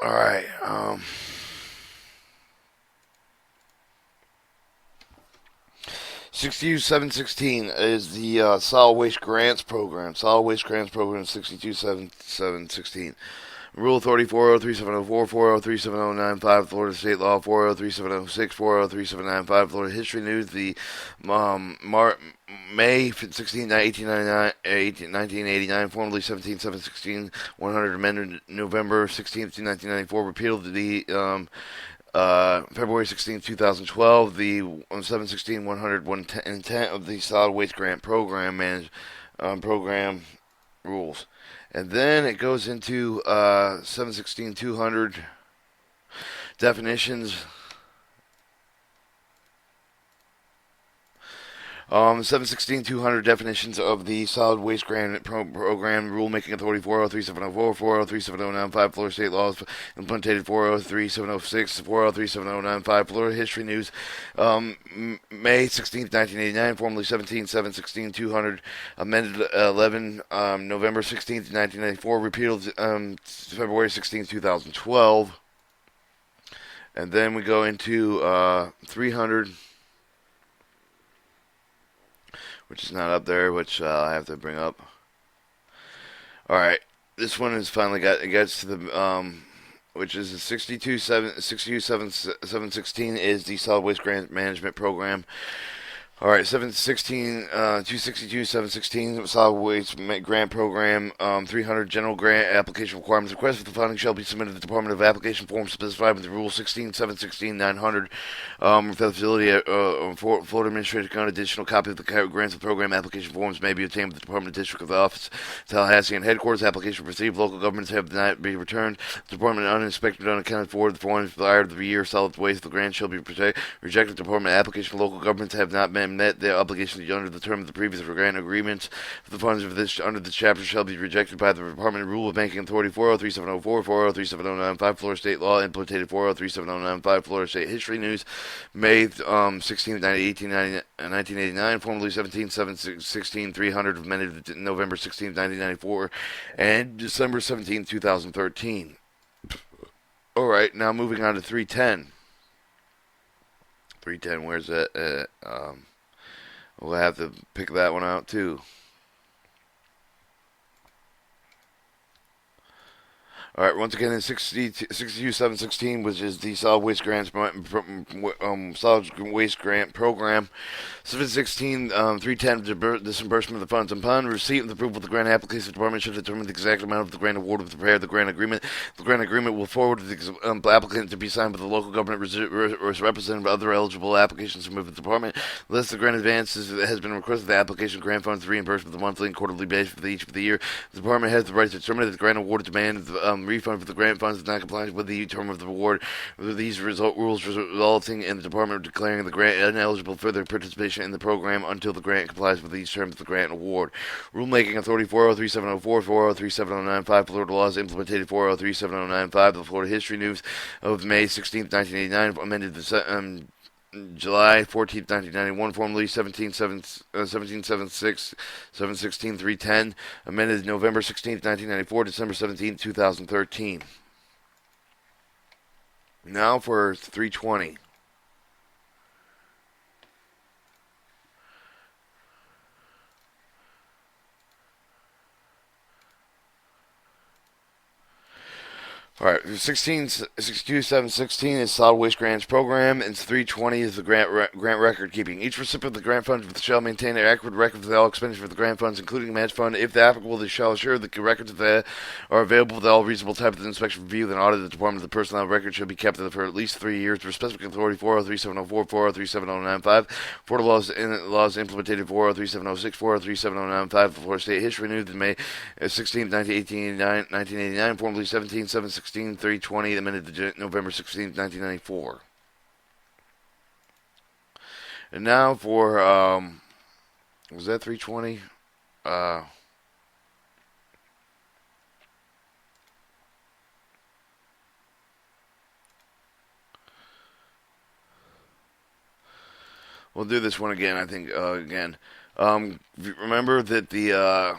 Alright, 62716 is the Solid Waste Grants Program. Solid Waste Grants Program 62716. Rule Authority 403-704, 403-7095, Florida State Law 403-706, 403-795, Florida History News, the May 16, 1989, formerly 17716, 100 amended November 16th, 1994, repealed the February 16, 2012, the 716 100 intent of the Solid Waste Grant Program program rules. And then it goes into 716 200 definitions. 716 200 definitions of the Solid Waste Grant Program Rulemaking Authority 403-704, 403-7095, Florida State Laws implemented 403-706, 403-7095, Florida History News, May 16th, 1989, formerly 716 200, amended 11, November 16th, 1994, repealed February 16th, 2012. And then we go into 300, which is not up there, which I have to bring up. All right, this one has finally it gets to the which is the 716 is the Solid Waste Grant Management Program. All right, 262, 716, Solid Waste Grant Program, 300 General Grant Application Requirements. Request for the funding shall be submitted to the Department of Application Form specified with the Rule 16, 716, 900, for the facility Florida Administrative Account. Additional copy of the grants of program application forms may be obtained with the Department of District of the Office, Tallahassee, and Headquarters. Application received. Local governments have not be returned. The Department uninspected, unaccounted for. The forms prior to the year solid waste. The grant shall be rejected. The Department application. Local governments have not been met their obligations under the term of the previous grant agreements. The funds of this under this chapter shall be rejected by the Department Rule of Banking Authority 403-704, 403-7095, Florida State Law implemented 403-7095, Florida State History News, May 16, 1989, formerly 17-716, 300, amended November 16, 1994, and December 17, 2013. All right, now moving on to 310. 310, where's that? We'll have to pick that one out too. All right, once again in 62716, which is the Solid Waste Grant Program. 716, 310, disbursement of the funds. Upon receipt and approval of the grant application, the department should determine the exact amount of the grant award and prepare the grant agreement. The grant agreement will forward the applicant to be signed by the local government representative of other eligible applications submitted to the department. Unless the grant advance has been requested, the application grant funds reimbursed with the monthly and quarterly basis for each of the year. The department has the right to determine that the grant award demand refund for the grant funds is not compliant with the term of the award. These rules resulting in the department declaring the grant ineligible for their participation in the program until the grant complies with these terms of the grant award. Rulemaking Authority 403-704, 403-7095, Florida Laws implemented 403-7095, the Florida History News of May 16, 1989, amended the July 14, 1991, formerly 1776, 716, 310, amended November 16, 1994, December 17, 2013. Now for 320. All right, 62716 is Solid Waste Grants Program, and 320 is the grant record keeping. Each recipient of the grant funds shall maintain an accurate record of all expenditures for the grant funds, including match fund. If the applicable, they shall assure that the records of that are available with all reasonable type of inspection review. Then audit the Department of the Personnel record should be kept for at least 3 years. For specific authority 403-704, 403-7095, Florida laws implemented 403-706, 403-7095, the Florida State History News, May 16, 1989, formerly 17-716. 320, amended November 16, 1994. And now for, was that 320? We'll do this one again, I think, again. Remember that the,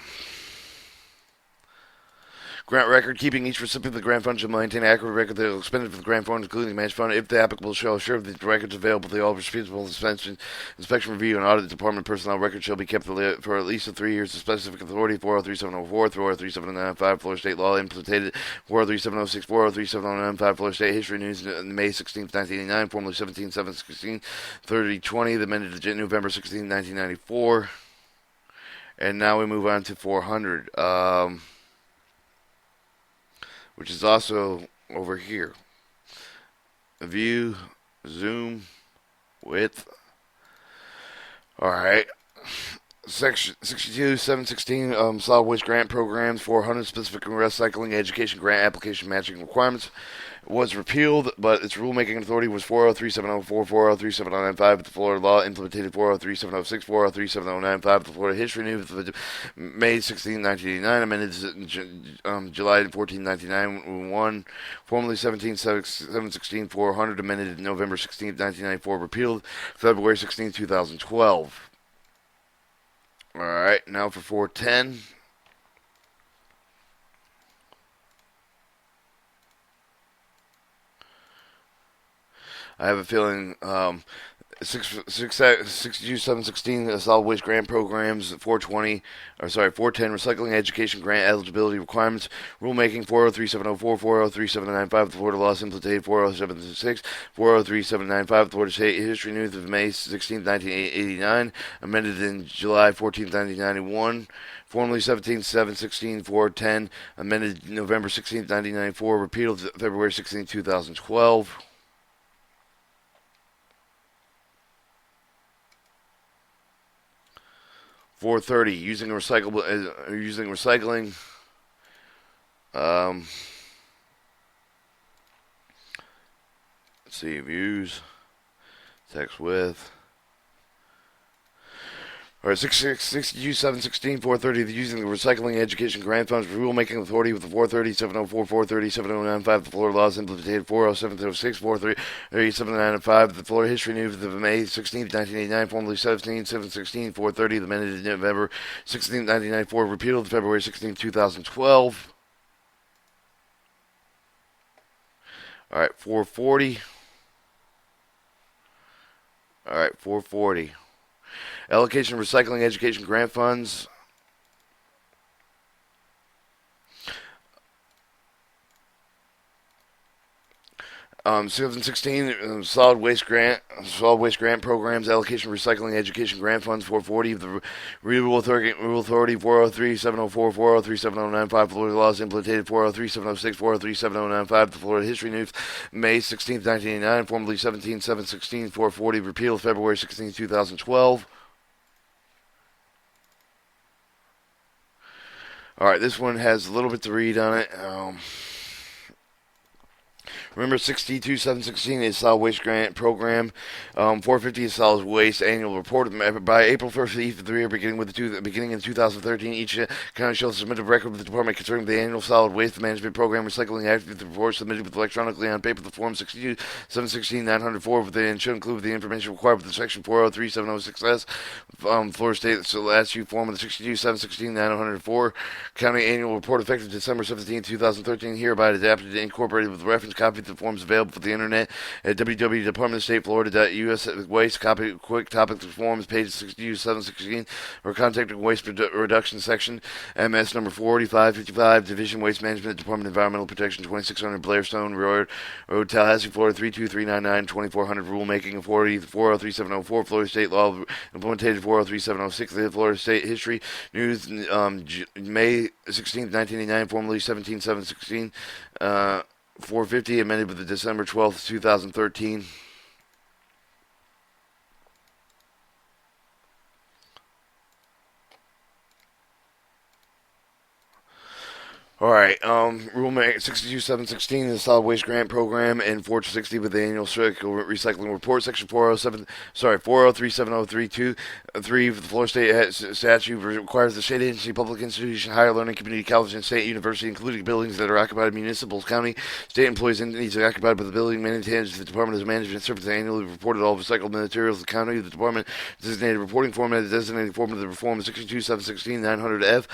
Grant record, keeping each recipient of the grant fund shall maintain an accurate record that will expended for the grant fund, including the match fund, if the applicable shall assure that the records available to all recipients will inspection, review, and audit department personnel records shall be kept for at least 3 years. The specific authority 403704, 403795, Florida State law implemented 403706, 403795, Florida State history news, May 16, 1989, formerly 17716, 3020, the amended November 16, 1994. And now we move on to 400, which is also over here. View, zoom, width. Alright. Section 62, 716, solid waste grant programs, 400 specific recycling education grant application matching requirements was repealed, but its rulemaking authority was 403704, 403795, the Florida law implemented 403706, 403795, the Florida history news, May 16, 1989, amended July 14, 1991, formerly 716, 400, amended November 16, 1994, repealed February 16, 2012. Alright, now for 410. I have a feeling 62716 solid waste grant programs, 410 recycling education grant eligibility requirements, rulemaking 403704, 403795, the Florida laws implemented 4076, 403795, the Florida State history news of May 16, 1989, amended in July 14, 1991. Formerly 17716, 410, amended November 16, 1994, repealed February 16, 2012. $430 using recycling. Let's see, views, text width. All right, 662, 716, 430, using the recycling education grant funds rulemaking authority with the 430-704, 430-7095, the Florida laws implemented 40706, 430-7905, the Florida history news of May 16, 1989, formerly 17-716, 430, the amended November 16, 1994, repealed February 16, 2012. All right, 440. All right, 440. Allocation of recycling education grant funds. 2016 solid waste grant programs, allocation of recycling education grant funds, 440 of the Rule Authority 403-704, 403-7095, Florida laws implemented 403-706, 403-7095, the Florida history news, May 16, 1989, formerly 17-716, 440, repealed February 16, 2012. All right, this one has a little bit to read on it. Remember, 62-716 is solid waste grant program. 450 is solid waste annual report. By April 1st of each of the year, beginning in 2013, each county shall submit a record with the department concerning the annual solid waste management program recycling activity. The report submitted with electronically on paper. The form 62-716-904, and should include the information required with the section 403-706S. Florida State statute form of the 62-716-904 county annual report effective December 17, 2013. Hereby adapted and incorporated with reference copy. The forms available for the internet at www.departmentofstateflorida.us. Waste copy quick topic forms page 62-716 or contact the waste reduction section, MS number 48555, Division Waste Management, Department of Environmental Protection, 2600 Blairstone Road, Tallahassee, Florida 32399, 2400. Rulemaking of 403-704, Florida State law implemented 403-706. The Florida State history news, May 16, 1989, formerly 17716. 450, amended with the December 12th, 2013. Alright, rulemaking 62-716 the solid waste grant program, and 460 with the annual recycling report, section 403-7032, 3 of the Florida State statute requires the state agency, public institution, higher learning, community college, and state university, including buildings that are occupied by municipal, county, state employees, entities occupied by the building maintained the Department of Management Services annually reported all recycled materials. The county, the department designated reporting format, the designated form of the reform 62-716-900F,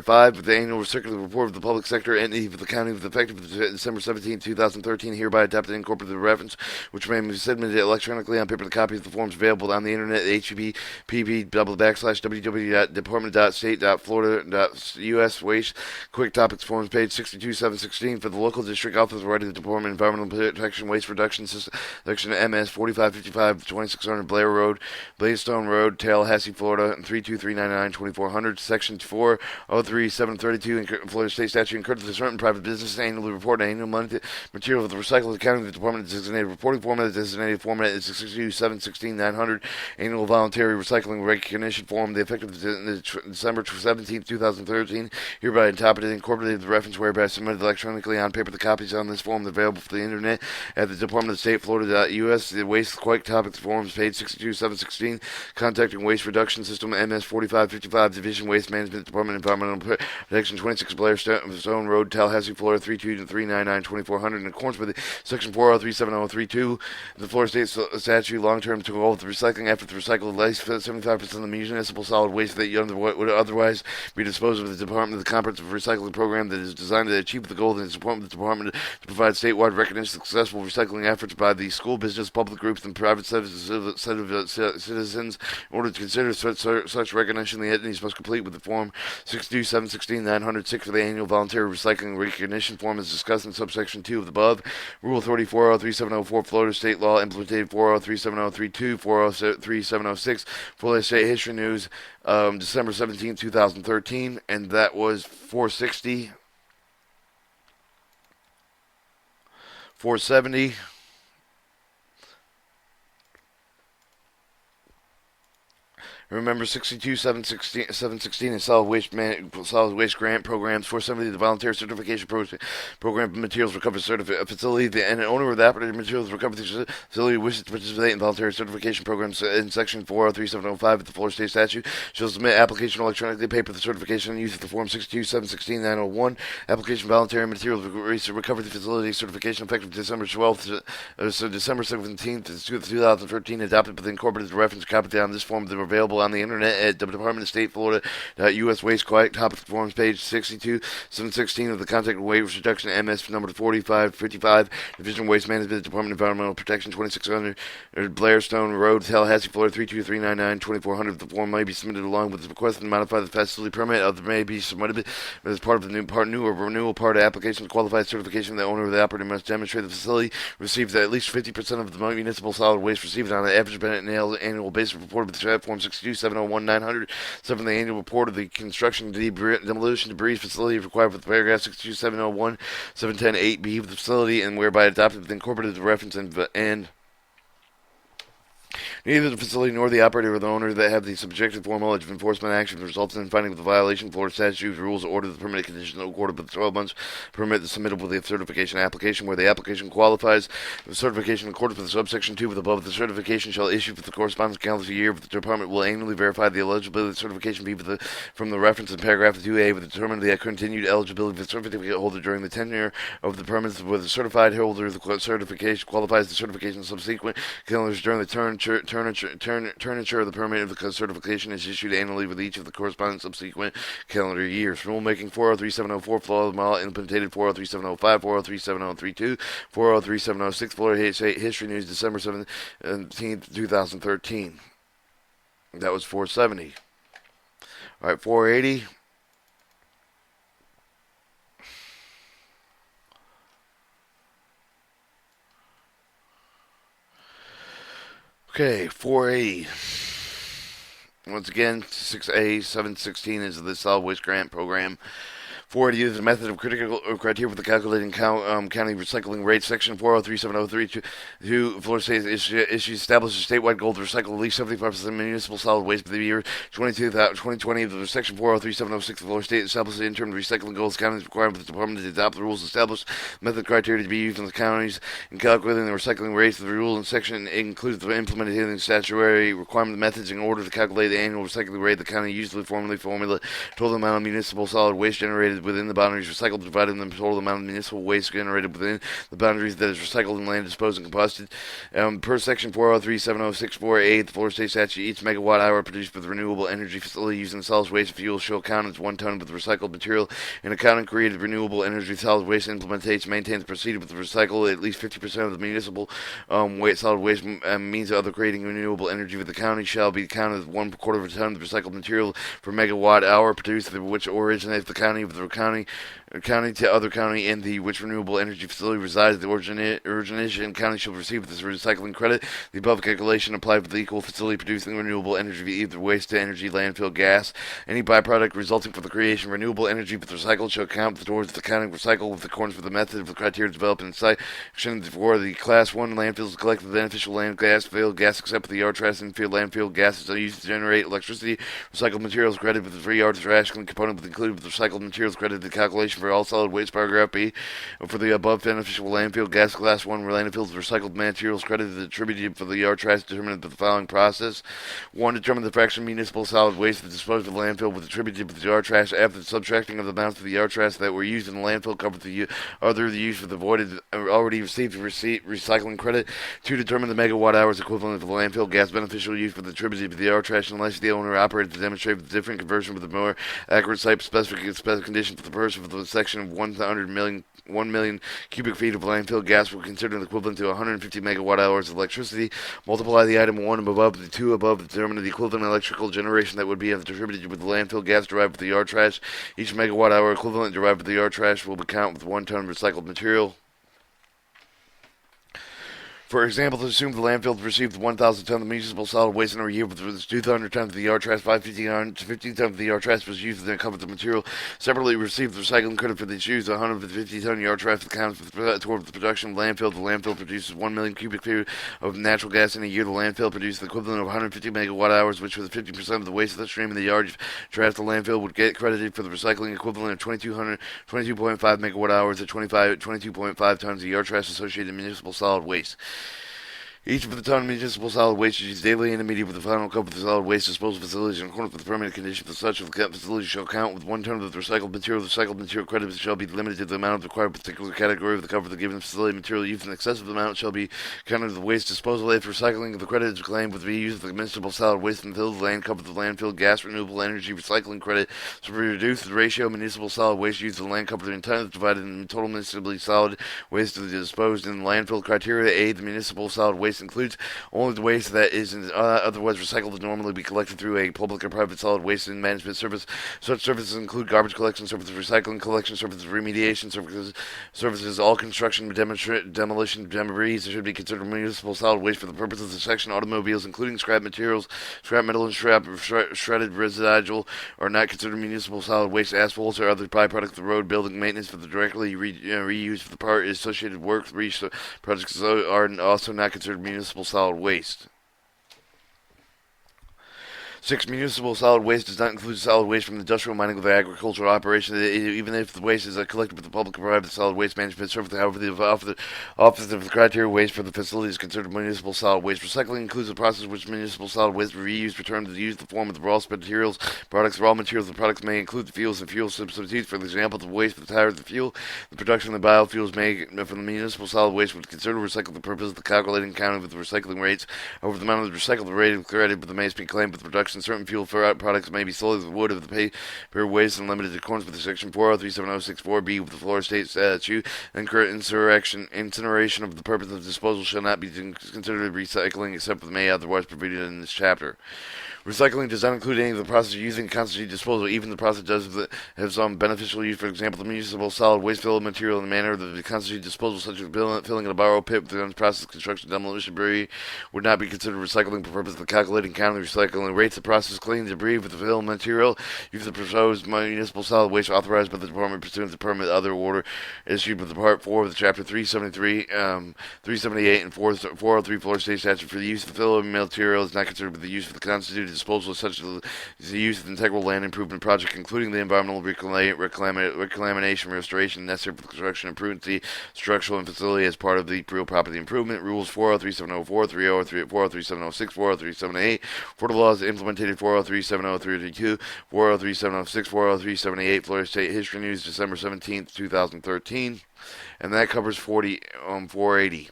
5 with the annual circular report of the public sector entity of the county with effective December 17, 2013, hereby adopted and incorporated the reference, which may be submitted electronically on paper. The copies of the forms available on the internet at http://www.department.state.florida.us waste quick topics forms page 62-716 for the local district office writing the Department of Environmental Protection Waste Reduction System, section MS 4555 2600 Blair Road, Blaisdell Road, Tallahassee, Florida, 32399-2400, section 403732 Florida State Statute encourages the certain private business annually report annual material of the recycled accounting of the department designated reporting format. The designated format is 62716-900 annual voluntary recycling recognition form. The effective December 17, 2013, hereby adopted and incorporated the reference whereby submitted electronically on paper. The copies on this form are available for the internet at the Department of State, Florida.us. The waste quick topics forms page 62716. Contacting Waste Reduction System MS 4555 Division Waste Management Department Environmental Protection 26 Blairstone Road, Tallahassee, Florida 32399-2400 in accordance with section 4037032 the Florida State Statute. Long-term to goal of the recycling after the recycled waste 75% of the municipal solid waste that would otherwise be disposed of the Department of the Comprehensive Recycling Program that is designed to achieve the goal of the department to provide statewide recognition of successful recycling efforts by the school, business, public groups, and private citizens. In order to consider such recognition, the entities must complete with the form 62716-906 for the annual voluntary recycling recognition form as discussed in subsection 2 of the above. Rule Authority 403-704 Florida State Law implemented 403-7032, 403-706 Florida State History News, December 17, 2013, and that was 460, 470, remember 62-716 and solid waste grant programs. 470 the voluntary certification program materials recovery facility. And the owner of the operating materials recovery facility wishes to participate in voluntary certification programs in section 403-705 of the Florida State Statute shall submit application electronically, paper the certification and use of the form 62-716-901 application voluntary materials recovery facility certification effective December 12th December 17th 2013 adopted with the incorporated reference copy on this form that are available on the internet at the Department of State, Florida.us Waste Quiet Topic Forms, page 62-716 of the Contact Waste Reduction MS number 4555, Division of Waste Management, Department of Environmental Protection, 2600 Blairstone Road, Tallahassee, Florida 32399-2400. The form may be submitted along with the request to modify the facility permit. Other may be submitted as part of the new or renewal part of the application. Qualified certification. The owner of the operator must demonstrate the facility receives at least 50% of the municipal solid waste received on an average annual basis reported with the form 62. 701-900, 7 the annual report of the construction demolition debris facility required for the paragraph 62701, 710-8B of the facility, and whereby adopted with incorporated reference and neither the facility nor the operator or the owner that have the subjective formal of enforcement action results in finding the violation. Florida statute rules order the permitted conditions accorded with the 12 months permit the submitted with the certification application where the application qualifies. The certification accorded with the subsection 2 with above the certification shall issue for the corresponding calendar year. The department will annually verify the eligibility of the certification fee from the reference in paragraph 2A with determine the continued eligibility of the certificate holder during the tenure of the permits with the certified holder of the certification qualifies the certification subsequent calendars during the turniture of the permit of the certification is issued annually with each of the corresponding subsequent calendar years. Rulemaking 403-704 Florida Law implemented 403-705, 403-7032, 403-706 Florida State History News December 17, 2013. That was 470. All right, 480. Okay, 480. Once again, 6A, 716 is the solid waste grant program. 480 is a method of critical criteria for the calculating county recycling rate. Section 403-703 Florida State issues establishes a statewide goal to recycle at least 75% of municipal solid waste by the year 2020. Section 403-706 Florida State establishes interim recycling goals. Counties required for the department to adopt the rules established method criteria to be used in the counties in calculating the recycling rates. The rule in section includes the implementing statutory requirement methods in order to calculate the annual recycling rate. The county usually formula total amount of municipal solid waste generated generated within the boundaries recycled, divided in the total amount of municipal waste generated within the boundaries that is recycled and land disposed and combusted. Per section 403.7064A, the Florida State statute, each megawatt hour produced with renewable energy facility using solid waste fuel shall count as 1 ton of the recycled material. In accounting created renewable energy solid waste implementation maintains proceeded with the recycle at least 50% of the municipal solid waste means of other creating renewable energy with the county shall be counted as 1/4 of a ton of the recycled material per megawatt hour produced, which originates the county of the county to other county in the which renewable energy facility resides. The origination county shall receive this recycling credit. The above calculation applied for the equal facility producing renewable energy via either waste to energy, landfill, gas. Any byproduct resulting from the creation of renewable energy with recycled shall count towards the counting recycle with accordance with the method of the criteria developed in section for the Class 1 landfills collect the beneficial land gas, field gas except for the yard trash and field landfill gases are used to generate electricity. Recycled materials credited with the free yard trash component included with recycled materials credited the calculation for all solid waste. Paragraph B. For the above beneficial landfill gas Class 1 landfills, recycled materials credited attributed for the yard trash determined by the following process. 1. Determine the fraction of municipal solid waste that disposed of the landfill with attributed with the yard trash after the subtracting of the amounts of the yard trash that were used in the landfill covered the other the use of the voided already received recycling credit. 2. Determine the megawatt hours equivalent of the landfill gas beneficial use for the attributed to the yard trash unless the owner operated to demonstrate the different conversion with a more accurate site-specific condition for the person for the section of 1 million cubic feet of landfill gas will consider the equivalent to 150 megawatt hours of electricity. Multiply the item 1 above the 2 above to determine the equivalent electrical generation that would be attributed with the landfill gas derived from the yard trash. Each megawatt hour equivalent derived from the yard trash will be counted with 1 ton of recycled material. For example, assume the landfill received 1,000 tons of municipal solid waste in a year with 200 tons of the yard trash, 15 tons of the yard trash was used to cover the material. Separately received the recycling credit for the use 150 ton yard trash accounts toward the production of landfill. The landfill produces 1 million cubic feet of natural gas in a year. The landfill produced the equivalent of 150 megawatt hours, which was 50% of the waste of the stream in the yard trash. The landfill would get credited for the recycling equivalent of 22.5 megawatt hours at 22.5 tons of yard trash associated municipal solid waste. Each of the ton of municipal solid waste is used daily and immediately with the final cover of the solid waste disposal facilities in accordance with the permanent condition for such of the facility shall count with 1 ton of the recycled material. The recycled material credits shall be limited to the amount required for a particular category of the cover of the given facility. Material used in excess of the amount shall be counted as the waste disposal. If recycling of the credit is claimed with reuse of the municipal solid waste until the land cover of the landfill gas renewable energy recycling credit shall be reduced. The ratio of municipal solid waste used in the land cover in tons divided in total municipally solid waste to be disposed in the landfill. Criteria A. The municipal solid waste includes only the waste that is otherwise recycled would normally be collected through a public or private solid waste and management service. Such services include garbage collection services, recycling collection services, remediation services. All construction, demolition, debris should be considered municipal solid waste for the purposes of the section. Automobiles, including scrap materials, scrap metal, and shredded residual, are not considered municipal solid waste. Asphalts or other byproducts of the road building maintenance for the directly reused for the part associated work. Projects are also not considered municipal solid waste. 6. Municipal solid waste does not include solid waste from industrial, mining, or agricultural operation, even if the waste is collected with the public or private solid waste management service. However, the office of the criteria waste for the facility is considered municipal solid waste. Recycling includes the process in which municipal solid waste is reused, returned to the use, the form of the raw materials. Raw materials. The products may include the fuels and fuel substitutes. For example, the waste of the tires, the fuel, the production of the biofuels made from the municipal solid waste would consider recycled for the purpose of the calculating and counting with the recycling rates. However, the amount of the recycled rate of credit with the may be claimed with the production. Certain fuel products may be sold as wood of the paper waste and limited to accordance with the section 403.7064B with the Florida State statute. Incineration of the purpose of disposal shall not be considered recycling except for the may otherwise provided in this chapter. Recycling does not include any of the process using constitute disposal. Even the process does have some beneficial use. For example, the municipal solid waste fill material in the manner of the constitute disposal, such as filling in a borrow pit with the unprocessed construction demolition debris, would not be considered recycling for purpose of calculating counting recycling rates. The process clean debris with the fill material use the proposed municipal solid waste authorized by the department pursuant to permit other order issued with the Part 4 of the Chapter 373, 378, and 403 Florida State statute. For the use of the fill material is not considered with the use of the constituted disposal such as the use of the integral land improvement project, including the environmental reclamation restoration necessary for the construction improvement, structural and facility as part of the real property improvement. Rules 403.704, 403.706, 403.708, for the laws implemented implemented 403-70332, 403-706, 403-78, Florida State History News, December 17th, 2013. And that covers 480.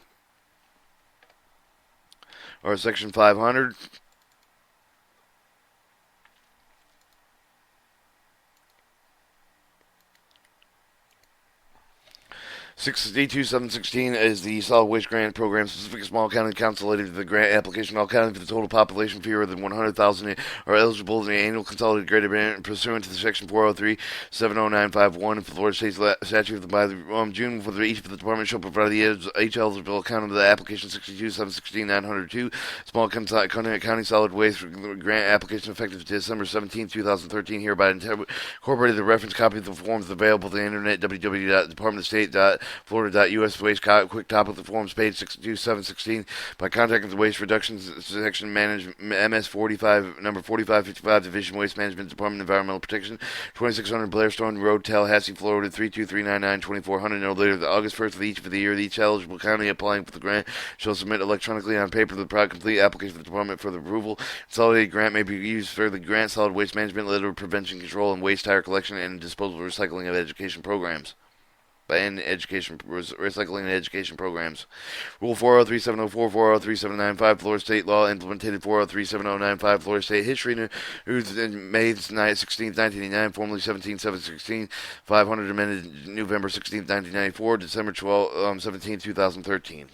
Or Section 500. 62716 is the solid waste grant program specific small county consolidated the grant application. All counties with a total population fewer than 100,000 are eligible in the annual consolidated grant pursuant to the section 403-70951 of the Florida State statute. By June, for each of the department shall provide each eligible account of the application 62716-902 small county solid waste grant application effective December 17, 2013. Hereby incorporated the reference copy of the forms available on the internet www.departmentof-state.florida.us waste quick top of the forms page 62716 by contacting the waste reduction section management MS 45 number 4555 Division Waste Management Department Environmental Protection 2600 Blairstone Road, Tallahassee, Florida 32399 2400. No later than August 1st of each of the year each eligible county applying for the grant shall submit electronically on paper the complete application for the department for the approval. Consolidated grant may be used for the grant solid waste management, litter prevention, control, and waste tire collection and disposal recycling of education programs. And recycling and education programs. Rule 403-704, 403-795, Florida State Law, implemented 403-7095, Florida State History News, May 16, 1989, formerly 17-716, 500, amended November 16, 1994, December 17, 2013.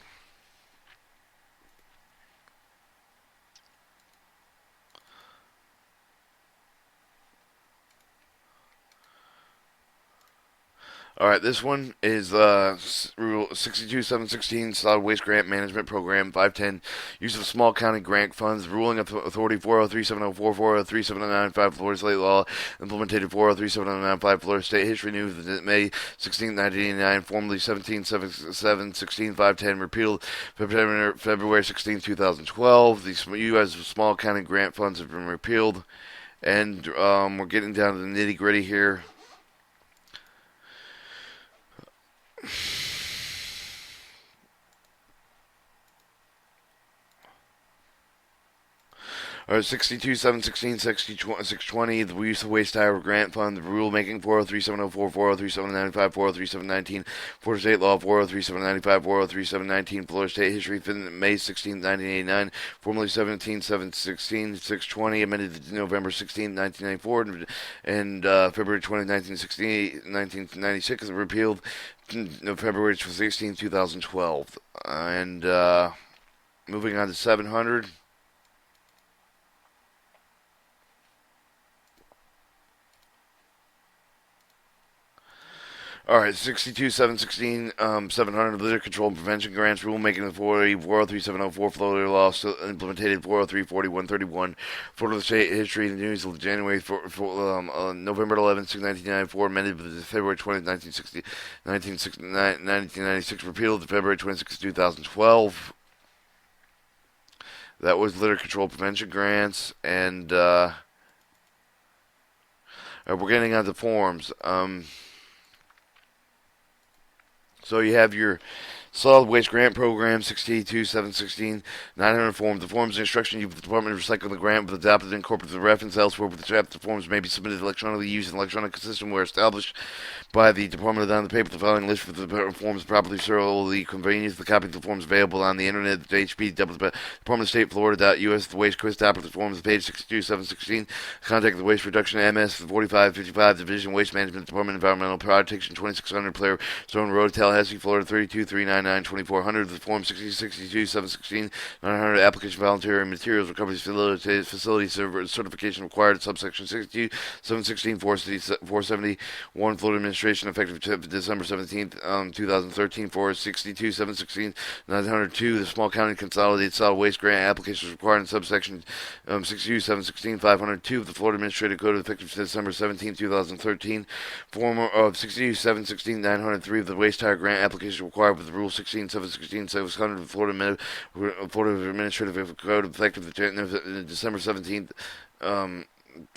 Alright, this one is Rule 62716, Solid Waste Grant Management Program 510, Use of Small County Grant Funds, Ruling Authority 403-704, 403-795, Florida State Law, implemented 403-795, Florida State History News, May 16, 1989, formerly 17-716, 510, repealed February 16, 2012. The U.S. Small County Grant Funds have been repealed, and we're getting down to the nitty-gritty here. Or 62716, 620, the use of waste tire grant fund, the rulemaking 403-704, 403-795, 403-719, Florida State Law 403-795, 403-719, Florida State History, May 16, 1989, formerly 17-716, 620, amended November 16, 1994, and February 20, 1996, repealed February 16, 2012. And moving on to 700. Alright, 62716, 700 litter control and prevention grants, rulemaking of 403-704, Florida Law, still implemented 403-4131, Florida State History and News of January, November 11, 1994, amended with February 20, 1996, repealed February 26, 2012. That was litter control prevention grants, and we're getting on to forms. So you have your solid waste grant program, 682-716, 900 forms. The forms and instruction you the Department of Recycling the grant with adopted and incorporated the reference elsewhere with the draft. The forms may be submitted electronically using an electronic system where established by the Department on the paper. The following list for the forms properly solely convenience. The copy of the forms available on the internet at HP Department of State Florida.us. The waste quiz top of the forms page 62716. Contact the waste reduction MS 4555 Division Waste Management Department Environmental Protection 2600 Player Stone Road, Tallahassee, Florida 32399. 2400, the Form 6062, 716, 900, application voluntary materials recovery facility certification required, subsection 62, 716, 471, Florida Administration, effective December 17th, 2013, for 62, 716, 902, the Small County Consolidated Solid Waste Grant applications required in subsection 62, 716, 502 of the Florida Administrative Code, effective December 17, 2013, form of 62, 716, 903 of the Waste Tire Grant application required with the Rule 16, 716, 700 of Florida Administrative Code, effective December 17th,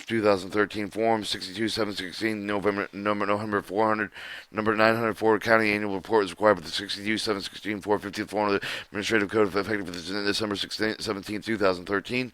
2013, Form 62, 716, November 400, number 904, County Annual Report is required with the 62, 716, 450 Florida Administrative Code, effective December 17, 2013.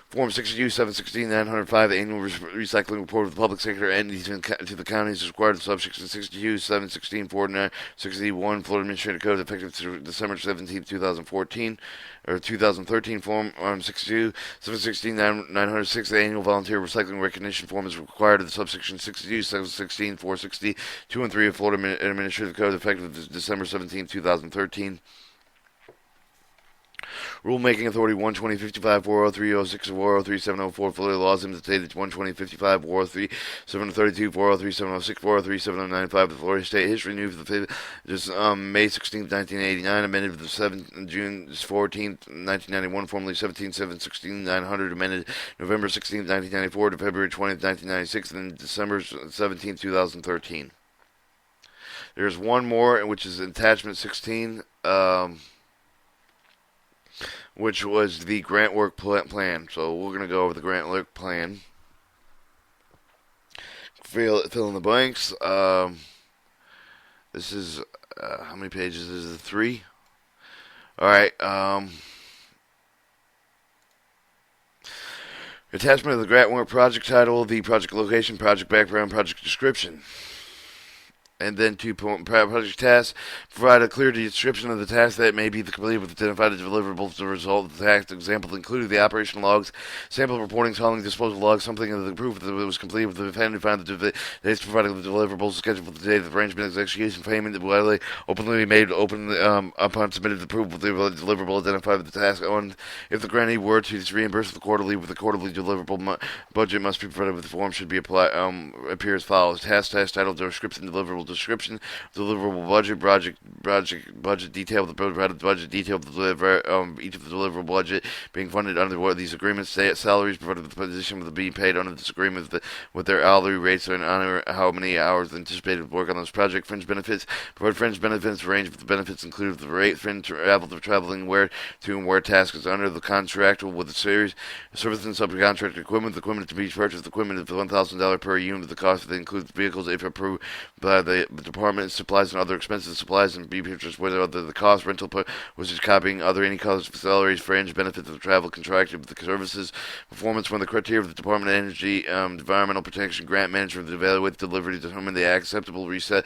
Form 62, 716, 905, annual recycling report of the public sector entities to the counties is required in subsection 62, 716, 49, 61, Florida Administrative Code, effective through December 17, 2014, or 2013. Form 62, 716, 906, the annual volunteer recycling recognition form is required in subsection 62, 716, 460, 2 and 3 of Florida Administrative Code, effective December 17, 2013. Rulemaking Authority 12055 403 06 403 704 Florida laws imitated 12055 403 732 403 706 403 7095 the Florida State History News of the May 16, 1989, amended with the June 14, 1991, formerly 17 716 900, amended November 16, 1994 to February 20, 1996, and then December 17, 2013. There's one more, which is attachment 16. Which was the grant work plan. So we're going to go over the grant work plan. Fill in the blanks. This is, how many pages is it? 3? Alright. Attachment of the grant work project title, the project location, project background, project description. And then 2 project tasks. Provide a clear description of the task that may be completed with identified deliverables as a result of the task. Examples including the operation logs, sample reporting, hauling, disposal logs, something of the proof that it was completed with the family find the dates providing the deliverables, schedule for the date of the arrangement, execution, payment, widely openly made open upon submitted the proof of the deliverable identified with the task on. If the grantee were to reimburse the quarterly with the quarterly deliverable budget must be provided with the form should be applied appear as follows: task title, description, deliverable description, deliverable budget, project budget detail, the provided budget detail of the each of the deliverable budget being funded under one of these agreements, salaries provided with the position with being paid under this agreement with their hourly rates and honor how many hours anticipated work on this project. Fringe benefits, provide fringe benefits range with the benefits included the rate, fringe travel to traveling where to and where task is under the contract with the series, service and subcontract equipment, the equipment to be purchased, the equipment is $1,000 per unit, the cost that includes vehicles if approved by the department, supplies and other expenses, supplies and be purchased whether other the cost, rental, which is copying, other any costs, salaries, fringe benefits of the travel contracted with the services, performance when the criteria of the Department of Energy, Environmental Protection Grant Manager to evaluate delivery to determine the acceptable reset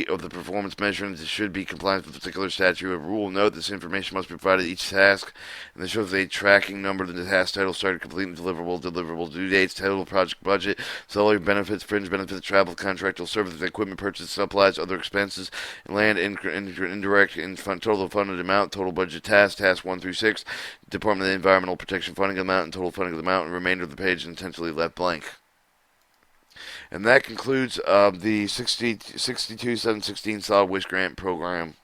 of the performance measurements. It should be compliant with a particular statute or rule. Note this information must be provided each task, and this shows a tracking number, the task title, started, complete, and deliverable due dates, title, project budget, salary, benefits, fringe benefits, travel, contractual services, equipment purchase, supplies, other expenses, land, indirect, total funded amount, total budget tasks 1 through 6, Department of Environmental Protection funding amount, and total funding amount, and remainder of the page intentionally left blank. And that concludes the 62-716 Solid Waste Grant Program.